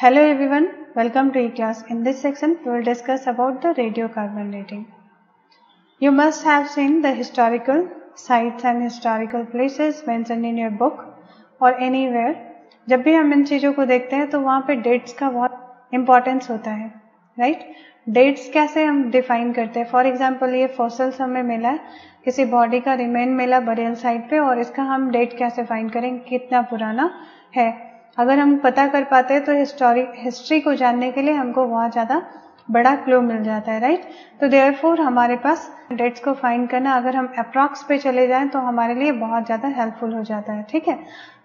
Hello everyone, welcome to eClass. In this section, we will discuss about the radiocarbon dating. You must have seen the historical sites and historical places mentioned in your book or anywhere. जब भी हम इन चीज़ों को देखते हैं तो वहाँ पे डेट्स का बहुत इम्पोर्टेंस होता है, राइट? डेट्स कैसे हम डिफाइन करते हैं? फॉर एग्जाम्पल ये फॉसिल्स हमें मिला है, किसी बॉडी का रिमेन मिला बरियल साइट पे, और इसका हम डेट कैसे फाइंड करेंगे, कितना पुराना है? अगर हम पता कर पाते हैं तो हिस्ट्री को जानने के लिए हमको बहुत ज़्यादा बड़ा क्लू मिल जाता है, राइट? तो देयरफॉर हमारे पास डेट्स को फाइंड करना, अगर हम अप्रॉक्स पे चले जाएं तो हमारे लिए बहुत ज़्यादा हेल्पफुल हो जाता है, ठीक है?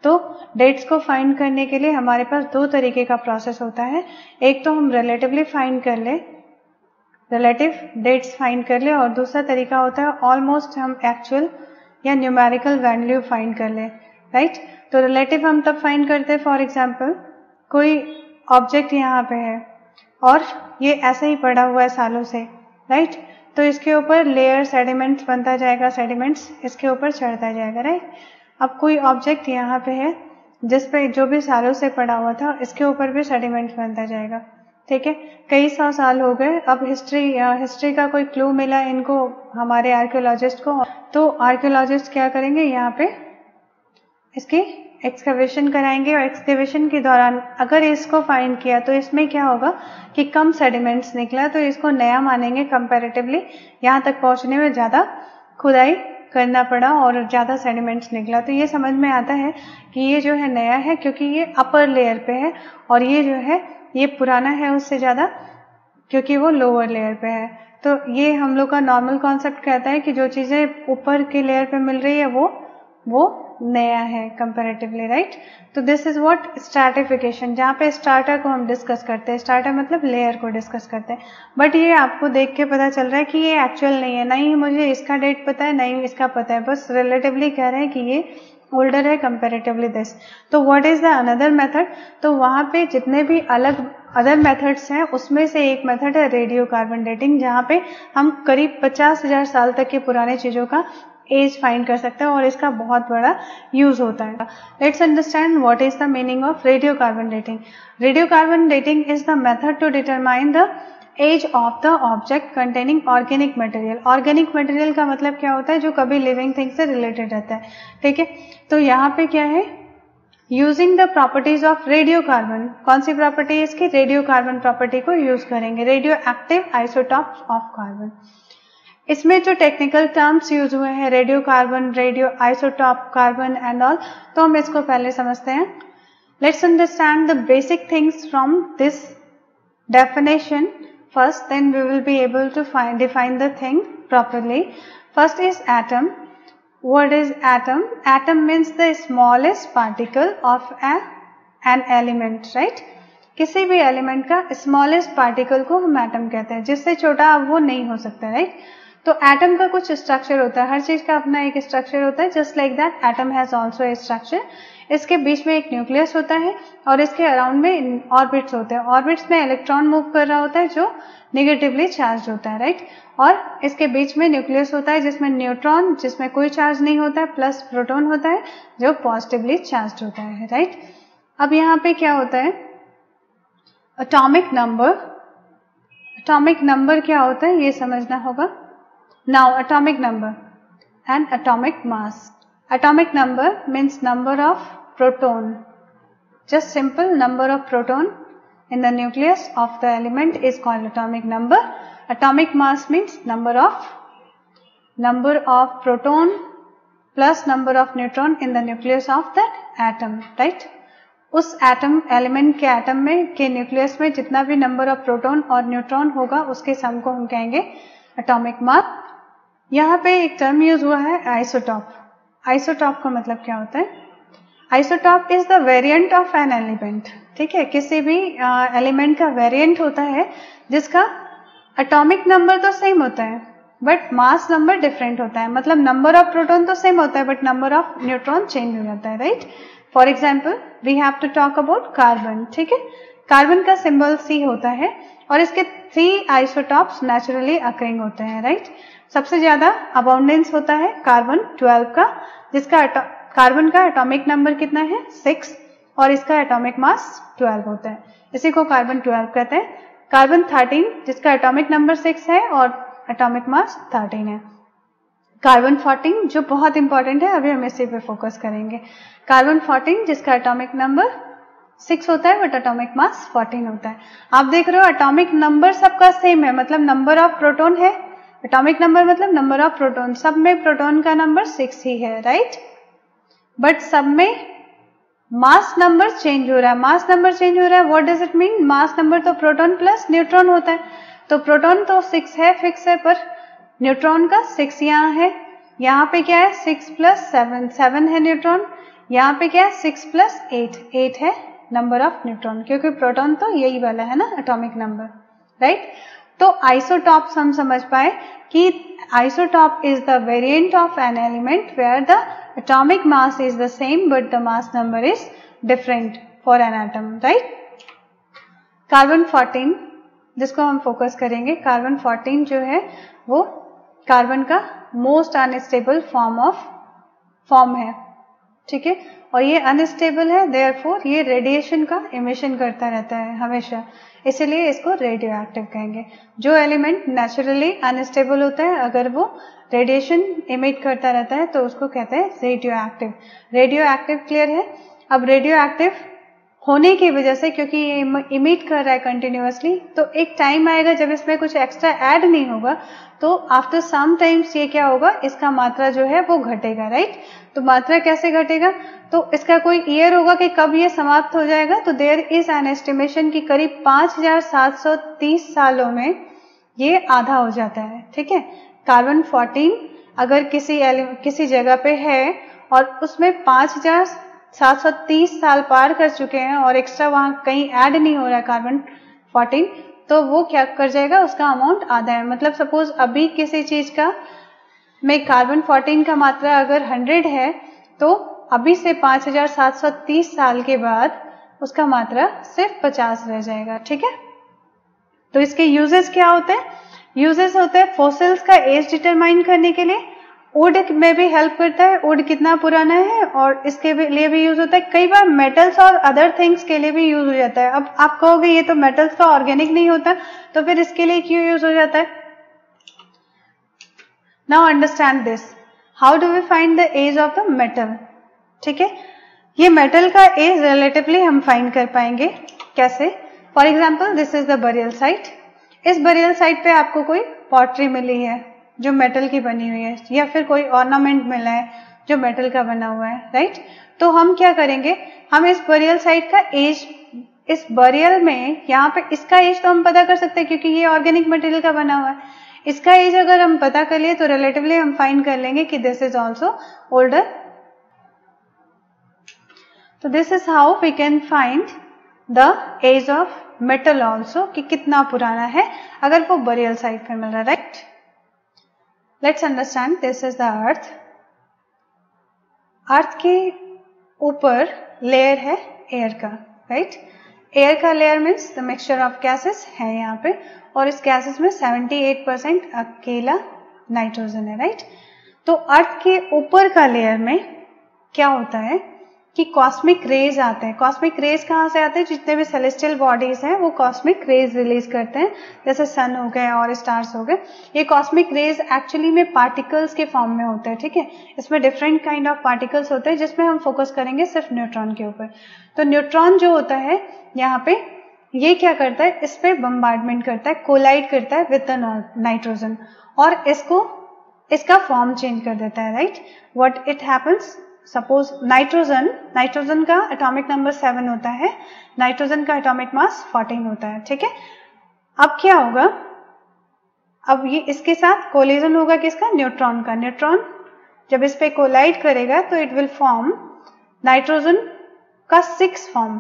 तो डेट्स को फाइंड करने के लिए हमारे पास दो तरीके का प्रोसेस होता है. एक तो हम रिलेटिवली फाइंड कर ले, रिलेटिव डेट्स फाइंड कर ले, और दूसरा तरीका होता है ऑलमोस्ट हम एक्चुअल या न्यूमेरिकल वैल्यू फाइंड कर ले, राइट? तो रिलेटिव हम तब फाइंड करते हैं, फॉर एग्जाम्पल कोई ऑब्जेक्ट यहाँ पे है और ये ऐसे ही पड़ा हुआ है सालों से, राइट? तो इसके ऊपर लेयर सेडिमेंट्स बनता जाएगा, सेडिमेंट्स इसके ऊपर चढ़ता जाएगा, राइट? अब कोई ऑब्जेक्ट यहाँ पे है जिस पे जो भी सालों से पड़ा हुआ था, इसके ऊपर भी सेडिमेंट्स बनता जाएगा, ठीक है? कई 100 साल हो गए, अब हिस्ट्री का कोई क्लू मिला इनको, हमारे आर्कियोलॉजिस्ट को. तो आर्कियोलॉजिस्ट क्या करेंगे, यहाँ पे इसकी एक्सकवेशन कराएंगे, और एक्सकवेशन के दौरान अगर इसको फाइंड किया तो इसमें क्या होगा कि कम सेडिमेंट्स निकला, तो इसको नया मानेंगे कंपैरेटिवली. यहाँ तक पहुँचने में ज़्यादा खुदाई करना पड़ा और ज़्यादा सेडिमेंट्स निकला, तो ये समझ में आता है कि ये जो है नया है, क्योंकि ये अपर लेयर पे है, और ये जो है ये पुराना है उससे ज़्यादा, क्योंकि वो लोअर लेयर पे है. तो ये हम लोग का नॉर्मल कॉन्सेप्ट कहता है कि जो चीज़ें ऊपर के लेयर पे मिल रही है वो नया है कंपैरेटिवली, राइट? तो दिस इज व्हाट स्ट्रैटिफिकेशन, जहाँ पे स्ट्राटा को हम डिस्कस करते हैं. स्ट्राटा मतलब लेयर को डिस्कस करते हैं. बट ये आपको देख के पता चल रहा है कि ये एक्चुअल नहीं है, नहीं मुझे इसका डेट पता है, नहीं इसका पता है, बस रिलेटिवली कह रहे हैं कि ये ओल्डर है कंपैरेटिवली दिस. तो what is the another method? तो वहाँ पे जितने भी अलग अदर मेथड्स हैं उसमें से एक मेथड है रेडियोकार्बन डेटिंग, जहाँ पे हम करीब 50,000 साल तक के पुराने चीज़ों का एज फाइंड कर सकते हैं, और इसका बहुत बड़ा यूज होता है. Let's understand what is the meaning of radiocarbon dating. Radiocarbon dating is the method to determine the age of the object containing organic material. Organic material का मतलब क्या होता है? जो कभी लिविंग थिंग से रिलेटेड रहता है, ठीक है? तो यहाँ पे क्या है, using the properties of radiocarbon. कौन सी प्रॉपर्टी है इसकी? रेडियोकार्बन प्रॉपर्टी को यूज करेंगे, radio active isotopes of carbon. इसमें जो टेक्निकल टर्म्स यूज हुए हैं, radio carbon, radio isotope carbon and all, तो हम इसको पहले समझते हैं. Let's understand the basic things from this definition first, then we will be able to define the thing properly. First is atom. What is atom? Atom means the smallest particle of an element, right? किसी भी element का smallest particle को हम atom कहते हैं, जिससे छोटा अब वो नहीं हो सकता, राइट? तो एटम का कुछ स्ट्रक्चर होता है, हर चीज का अपना एक स्ट्रक्चर होता है. Just like that atom has also a structure. इसके बीच में एक न्यूक्लियस होता है और इसके अराउंड में ऑर्बिट्स होते हैं. ऑर्बिट्स में इलेक्ट्रॉन मूव कर रहा होता है जो नेगेटिवली चार्ज होता है, राइट? और इसके बीच में न्यूक्लियस होता है जिसमें न्यूट्रॉन, जिसमें कोई चार्ज नहीं होता है, प्लस प्रोटॉन होता है जो पॉजिटिवली चार्ज होता है, राइट? अब यहाँ पे क्या होता है, एटॉमिक नंबर. एटॉमिक नंबर क्या होता है ये समझना होगा. Now atomic number and atomic mass. Atomic number means number of proton. Just simple number of proton in the nucleus of the element is called atomic number. Atomic mass means number of proton plus number of neutron in the nucleus of that atom, right? उस atom element के atom में के nucleus में जितना भी number of proton और neutron होगा उसके सम को हम कहेंगे एटॉमिक मास. यहाँ पे एक टर्म यूज हुआ है आइसोटॉप. आइसोटॉप का मतलब क्या होता है? Isotope is the variant of an element, ठीक है? किसी भी एलिमेंट का वेरिएंट होता है जिसका एटॉमिक नंबर तो सेम होता है बट मास नंबर डिफरेंट होता है. मतलब नंबर ऑफ प्रोटॉन तो सेम होता है but number of neutron change हो जाता है, right? For example we have to talk about carbon, ठीक है? कार्बन का सिंबल C होता है और इसके 3 आइसोटॉप्स नेचुरली अकरिंग होते हैं, राइट? सबसे ज्यादा अबाउंडेंस होता है कार्बन 12 का, जिसका कार्बन का एटॉमिक नंबर कितना है 6, और इसका एटॉमिक मास 12 होता है, इसी को कार्बन 12 कहते हैं। कार्बन 13 जिसका एटॉमिक नंबर 6 है और एटॉमिक मास 13 है। कार्बन 14 जो बहुत इंपॉर्टेंट है, अभी हम इसी पे फोकस करेंगे। कार्बन 14 जिसका एटॉमिक नंबर 6 होता है बट एटॉमिक मास 14 होता है। आप देख रहे हो एटॉमिक नंबर सबका सेम है, मतलब नंबर ऑफ प्रोटॉन है, एटॉमिक नंबर मतलब नंबर ऑफ प्रोटॉन, सब में प्रोटॉन का नंबर 6 ही है, राइट। बट सब में मास नंबर चेंज हो रहा है, मास नंबर चेंज हो रहा है। What does it mean? Mass number तो प्रोटॉन प्लस न्यूट्रॉन होता है, तो प्रोटॉन तो 6 है, फिक्स है, पर न्यूट्रॉन का 6 यहाँ है, यहाँ पे क्या है 6 प्लस 7, 7 है न्यूट्रॉन, यहाँ पे क्या है 6 प्लस 8, 8 है नंबर ऑफ न्यूट्रॉन, क्योंकि प्रोटॉन तो यही वाला है ना एटॉमिक नंबर, राइट। तो आइसोटॉप्स हम समझ पाए कि isotope is the variant of an element where the atomic mass is the same but the mass number is different for an atom, right? Carbon 14 जिसको हम फोकस करेंगे, कार्बन 14 जो है वो कार्बन का मोस्ट अनस्टेबल फॉर्म है, ठीक है, और ये अनस्टेबल है, देयरफॉर ये रेडिएशन का इमिशन करता रहता है हमेशा, इसीलिए इसको रेडियो एक्टिव कहेंगे। जो एलिमेंट नेचुरली अनस्टेबल होता है अगर वो रेडिएशन इमिट करता रहता है तो उसको कहते हैं radio active. Radio active clear है? अब रेडियो एक्टिव होने की वजह से, क्योंकि ये इमिट कर रहा है कंटिन्यूअसली, तो एक टाइम आएगा जब इसमें कुछ एक्स्ट्रा ऐड नहीं होगा, तो आफ्टर सम टाइम्स ये क्या होगा, इसका मात्रा जो है वो घटेगा, राइट। तो मात्रा कैसे घटेगा? तो इसका कोई ईयर होगा कि कब ये समाप्त हो जाएगा, तो देयर इज एन एस्टिमेशन की करीब 5730 सालों में ये आधा हो जाता है, ठीक है। कार्बन 14 अगर किसी जगह पे है और उसमें 5730 साल पार कर चुके हैं और एक्स्ट्रा वहां कहीं ऐड नहीं हो रहा है कार्बन 14, तो वो क्या कर जाएगा, उसका अमाउंट आधा है। मतलब सपोज अभी किसी चीज का में कार्बन 14 का मात्रा अगर 100 है, तो अभी से 5730 साल के बाद उसका मात्रा सिर्फ 50 रह जाएगा, ठीक है। तो इसके यूजेस क्या होते हैं? यूजेस होते हैं फॉसिल्स का एज डिटरमाइन करने के लिए, वुड में भी हेल्प करता है, वुड कितना पुराना है, और इसके लिए भी यूज होता है। कई बार मेटल्स और अदर थिंग्स के लिए भी यूज हो जाता है। अब आप कहोगे ये तो मेटल्स का ऑर्गेनिक नहीं होता, तो फिर इसके लिए क्यों यूज हो जाता है? Now understand this, how do we find the age of the metal, ठीक है। ये मेटल का एज रिलेटिवली हम फाइंड कर पाएंगे, कैसे? For example this is the burial site. इस बरियल साइट पे आपको कोई पॉटरी मिली है जो मेटल की बनी हुई है, या फिर कोई ऑर्नामेंट मिला है जो मेटल का बना हुआ है, राइट। तो हम क्या करेंगे, हम इस बरियल साइट का एज, इस बरियल में यहाँ पे इसका एज तो हम पता कर सकते हैं क्योंकि ये ऑर्गेनिक मटेरियल का बना हुआ है। इसका एज अगर हम पता कर लिए तो रिलेटिवली हम फाइंड कर लेंगे कि दिस इज ऑल्सो ओल्डर। तो this is how we can find the age of metal also, कि कितना पुराना है अगर वो बरियल साइट पे मिल रहा है, right. Let's understand, this is the earth. Earth के ऊपर लेयर है एयर का, राइट। एयर का layer means the mixture of gases है यहाँ पे, और इस गैसेस में 78% अकेला नाइट्रोजन है, राइट। तो अर्थ के ऊपर का लेयर में क्या होता है कि कॉस्मिक रेज आते हैं। कॉस्मिक रेज कहाँ से आते हैं? जितने भी सेलेस्टियल बॉडीज हैं वो कॉस्मिक रेज रिलीज करते हैं, जैसे सन हो गए और स्टार्स हो गए। ये कॉस्मिक रेज एक्चुअली में पार्टिकल्स के फॉर्म में होते हैं, ठीक है। इसमें डिफरेंट काइंड ऑफ पार्टिकल्स होते हैं, जिसमें हम फोकस करेंगे सिर्फ न्यूट्रॉन के ऊपर। तो न्यूट्रॉन जो होता है यहाँ पे, ये क्या करता है, इस पे बम्बार्डमेंट करता है, कोलाइड करता है विद द नाइट्रोजन, और इसका फॉर्म चेंज कर देता है, right. What it happens, suppose nitrogen का एटॉमिक नंबर 7 होता है, नाइट्रोजन का एटॉमिक मास 14 होता है, ठीक है। अब क्या होगा, अब ये इसके साथ कोलिजन होगा किसका, न्यूट्रॉन का। न्यूट्रॉन जब इस पे कोलाइड करेगा तो इट विल फॉर्म नाइट्रोजन का 6 फॉर्म।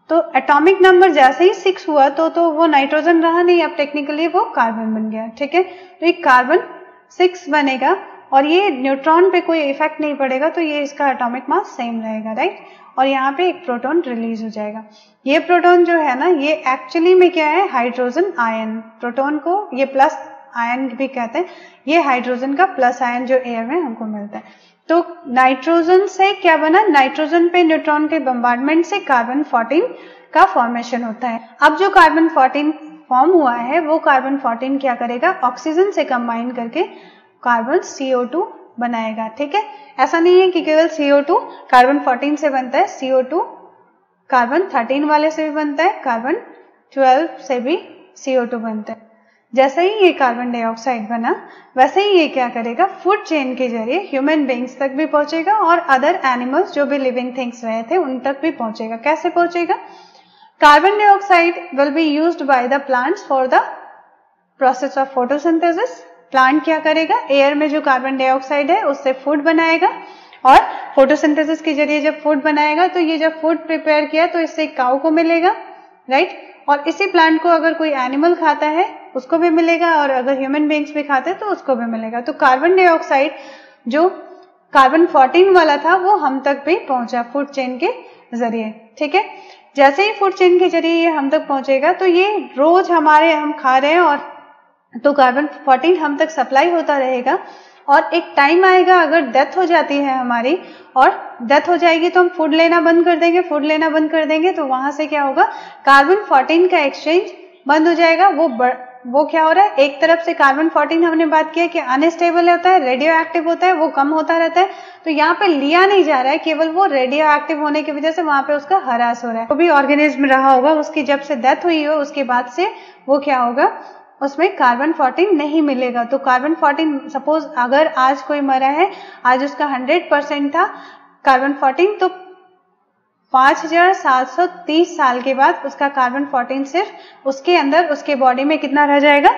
तो एटॉमिक नंबर जैसे ही 6 हुआ तो वो नाइट्रोजन रहा नहीं, अब टेक्निकली वो कार्बन बन गया, ठीक है। तो ये कार्बन 6 बनेगा और ये न्यूट्रॉन पे कोई इफेक्ट नहीं पड़ेगा, तो ये इसका एटॉमिक मास सेम रहेगा, राइट। और यहाँ पे एक प्रोटॉन रिलीज हो जाएगा। ये प्रोटॉन जो है ना, ये एक्चुअली में क्या है, हाइड्रोजन आयन। प्रोटॉन को ये प्लस आयन भी कहते हैं, ये हाइड्रोजन का प्लस आयन जो एयर में हमको मिलता है। तो नाइट्रोजन से क्या बना, नाइट्रोजन पे न्यूट्रॉन के बम्बार्डमेंट से कार्बन 14 का फॉर्मेशन होता है। अब जो कार्बन 14 फॉर्म हुआ है वो कार्बन 14 क्या करेगा, ऑक्सीजन से कंबाइन करके कार्बन CO2 बनाएगा। ठीक है, ऐसा नहीं है कि केवल CO2 कार्बन 14 से बनता है, CO2 कार्बन 13 वाले से भी बनता है, कार्बन 12 से भी CO2 बनता है। जैसे ही ये कार्बन डाइऑक्साइड बना वैसे ही ये क्या करेगा, फूड चेन के जरिए ह्यूमन बींग्स तक भी पहुंचेगा और अदर एनिमल्स जो भी लिविंग थिंग्स रहे थे उन तक भी पहुंचेगा। कैसे पहुंचेगा, carbon dioxide will be used by the plants for the process of photosynthesis. Plant क्या करेगा, एयर में जो कार्बन डाइऑक्साइड है उससे फूड बनाएगा और फोटोसिंथेसिस के जरिए जब फूड बनाएगा तो ये जब फूड प्रिपेयर किया तो इससे काऊ को मिलेगा, राइट। और इसी प्लांट को अगर कोई एनिमल खाता है उसको भी मिलेगा और अगर ह्यूमन बींग्स भी खाते हैं तो उसको भी मिलेगा। तो कार्बन डाइऑक्साइड जो कार्बन 14 वाला था वो हम तक भी पहुंचा फूड चेन के जरिए। ठीक है, जैसे ही फूड चेन के जरिए ये हम तक पहुंचेगा तो ये रोज हम खा रहे हैं और तो कार्बन 14 हम तक सप्लाई होता रहेगा और एक टाइम आएगा अगर डेथ हो जाती है हमारी और डेथ हो जाएगी तो हम फूड लेना बंद कर देंगे, फूड लेना बंद कर देंगे तो वहां से क्या होगा, कार्बन 14 का एक्सचेंज बंद हो जाएगा। वो क्या हो रहा है, एक तरफ से कार्बन 14 हमने बात किया कि अनस्टेबल होता है, रेडियो एक्टिव होता है, वो कम होता रहता है, तो यहाँ पे लिया नहीं जा रहा है, केवल वो रेडियो एक्टिव होने की वजह से वहां पे उसका हरास हो रहा है। तो भी ऑर्गेनिज्म रहा होगा उसकी जब से डेथ हुई हो उसके बाद से वो क्या होगा, उसमें कार्बन 14 नहीं मिलेगा। तो कार्बन 14 सपोज अगर आज कोई मरा है, आज उसका 100% था कार्बन 14, तो 5730 साल के बाद उसका कार्बन 14 सिर्फ उसके अंदर उसके बॉडी में कितना रह जाएगा,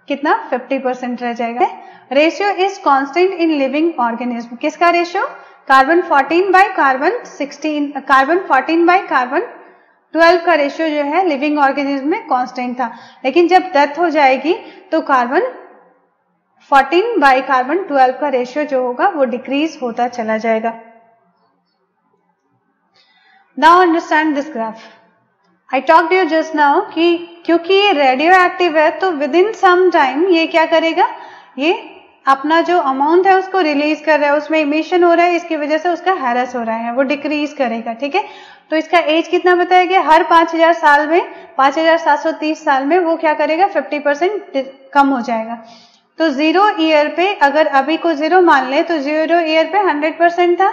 कितना 50% रह जाएगा। Ratio is constant in living organism. किसका ratio, carbon 14 by carbon 16, carbon 14 by carbon 12 का रेशियो जो है लिविंग ऑर्गेनिज्म में कांस्टेंट था, लेकिन जब डेथ हो जाएगी तो कार्बन 14 बाय कार्बन 12 का रेशियो जो होगा वो डिक्रीज होता चला जाएगा। Now understand this graph. I talked you just now कि क्योंकि ये रेडियो एक्टिव है तो विद इन सम टाइम ये क्या करेगा, ये अपना जो अमाउंट है उसको रिलीज कर रहा है, उसमें इमिशन हो रहा है, इसकी वजह से उसका हैरस हो रहा है, वो डिक्रीज करेगा। ठीक है, तो इसका एज कितना बताया गया, हर 5000 साल में 5730 साल में वो क्या करेगा, 50% कम हो जाएगा। तो 0 ईयर पे अगर अभी को 0 मान ले तो 0 ईयर पे 100% था,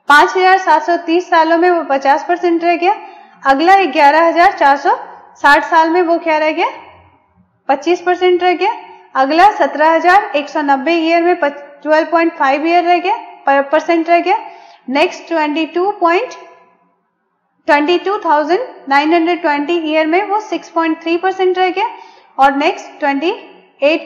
5730 सालों में वो 50% रह गया, अगला 11460 साल में वो क्या रह गया, 25% रह गया, अगला 17190 ईयर में 12.5 ईयर रह गया परसेंट रह गया, नेक्स्ट 22,920 ईयर में वो 6.3% रह गया और नेक्स्ट 28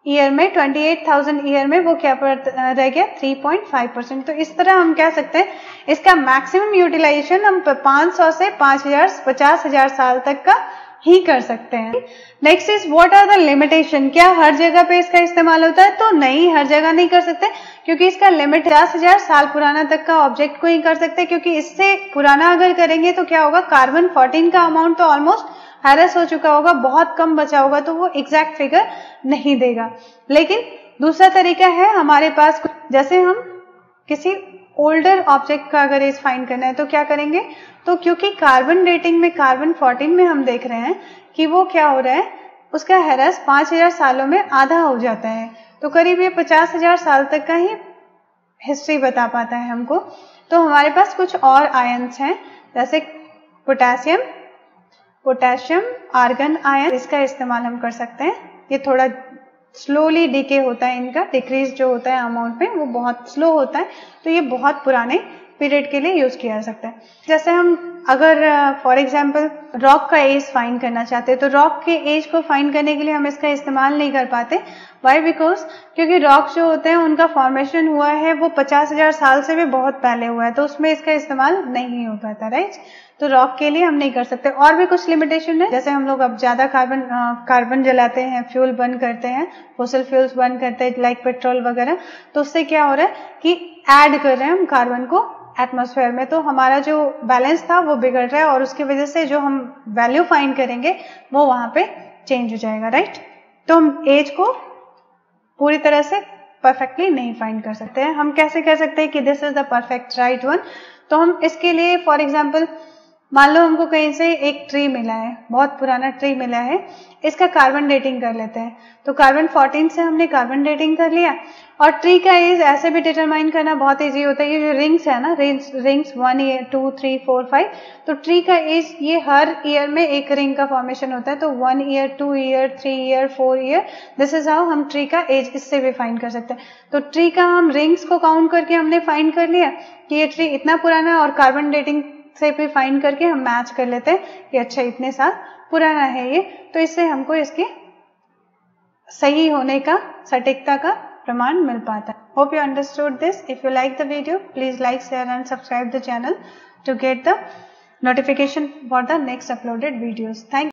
ईयर में 28,000 ईयर में वो क्या रह गया 3.5%। तो इस तरह हम कह सकते हैं इसका मैक्सिमम यूटिलाइजेशन हम 500 से 50,000 साल तक का ही कर सकते हैं। Next is what are the limitation, क्या हर जगह पे इसका इस्तेमाल होता है, तो नहीं, हर जगह नहीं कर सकते क्योंकि इसका लिमिट 50,000 साल पुराना तक का ऑब्जेक्ट को ही कर सकते, क्योंकि इससे पुराना अगर करेंगे तो क्या होगा, कार्बन 14 का अमाउंट तो ऑलमोस्ट हैरस हो चुका होगा, बहुत कम बचा होगा, तो वो एग्जैक्ट फिगर नहीं देगा। लेकिन दूसरा तरीका है हमारे पास, जैसे हम किसी ओल्डर ऑब्जेक्ट का अगर एज फाइंड करना है तो क्या करेंगे, तो क्योंकि कार्बन डेटिंग में कार्बन 14 में हम देख रहे हैं कि वो क्या हो रहा है, उसका हैरस 5000 सालों में आधा हो जाता है, तो करीब ये 50,000 साल तक का ही हिस्ट्री बता पाता है हमको। तो हमारे पास कुछ और आयन्स हैं जैसे पोटेशियम आर्गन आयन, इसका इस्तेमाल हम कर सकते हैं। ये थोड़ा स्लोली डिके होता है, इनका डिक्रीज जो होता है अमाउंट में वो बहुत स्लो होता है, तो ये बहुत पुराने पीरियड के लिए यूज किया जा सकता है। जैसे हम अगर फॉर एग्जांपल रॉक का एज फाइंड करना चाहते हैं तो रॉक के एज को फाइंड करने के लिए हम इसका इस्तेमाल नहीं कर पाते। वाई? बिकॉज क्योंकि रॉक जो होते हैं उनका फॉर्मेशन हुआ है वो 50,000 साल से भी बहुत पहले हुआ है, तो उसमें इसका इस्तेमाल नहीं हो पाता, राइट। तो रॉक के लिए हम नहीं कर सकते। और भी कुछ लिमिटेशन है, जैसे हम लोग अब ज्यादा कार्बन जलाते हैं, फ्यूल बर्न करते हैं, फोसिल फ्यूल्स बर्न करते हैं लाइक पेट्रोल वगैरह, तो उससे क्या हो रहा है कि ऐड कर रहे हैं हम कार्बन को एटमॉस्फेयर में, तो हमारा जो बैलेंस था वो बिगड़ रहा है और उसकी वजह से जो हम वैल्यू फाइंड करेंगे वो वहां पे चेंज हो जाएगा, राइट। तो हम एज को पूरी तरह से परफेक्टली नहीं फाइंड कर सकते हैं। हम कैसे कह सकते हैं कि this is the perfect right one? तो हम इसके लिए फॉर एग्जाम्पल मान लो हमको कहीं से एक ट्री मिला है, बहुत पुराना ट्री मिला है, इसका कार्बन डेटिंग कर लेते हैं। तो कार्बन 14 से हमने कार्बन डेटिंग कर लिया, और ट्री का एज ऐसे भी डिटरमाइन करना बहुत इजी होता है। ये जो रिंग्स है ना, रिंग्स 1 ईयर 2 3 4 5, तो ट्री का एज ये हर ईयर में एक रिंग का फॉर्मेशन होता है। तो 1 year 2 year 3 year 4 year, this is how हम ट्री का एज इससे भी फाइंड कर सकते हैं। तो ट्री का हम रिंग्स को काउंट करके हमने फाइंड कर लिया कि ये ट्री इतना पुराना है, और कार्बन डेटिंग से भी फाइंड करके हम मैच कर लेते हैं कि अच्छा इतने साल पुराना है ये। तो इससे हमको इसके सही होने का, सटीकता का प्रमाण मिल पाता है। Hope you understood this. If you like the video, please like, share and subscribe the channel to get the notification for the next uploaded videos. Thank you.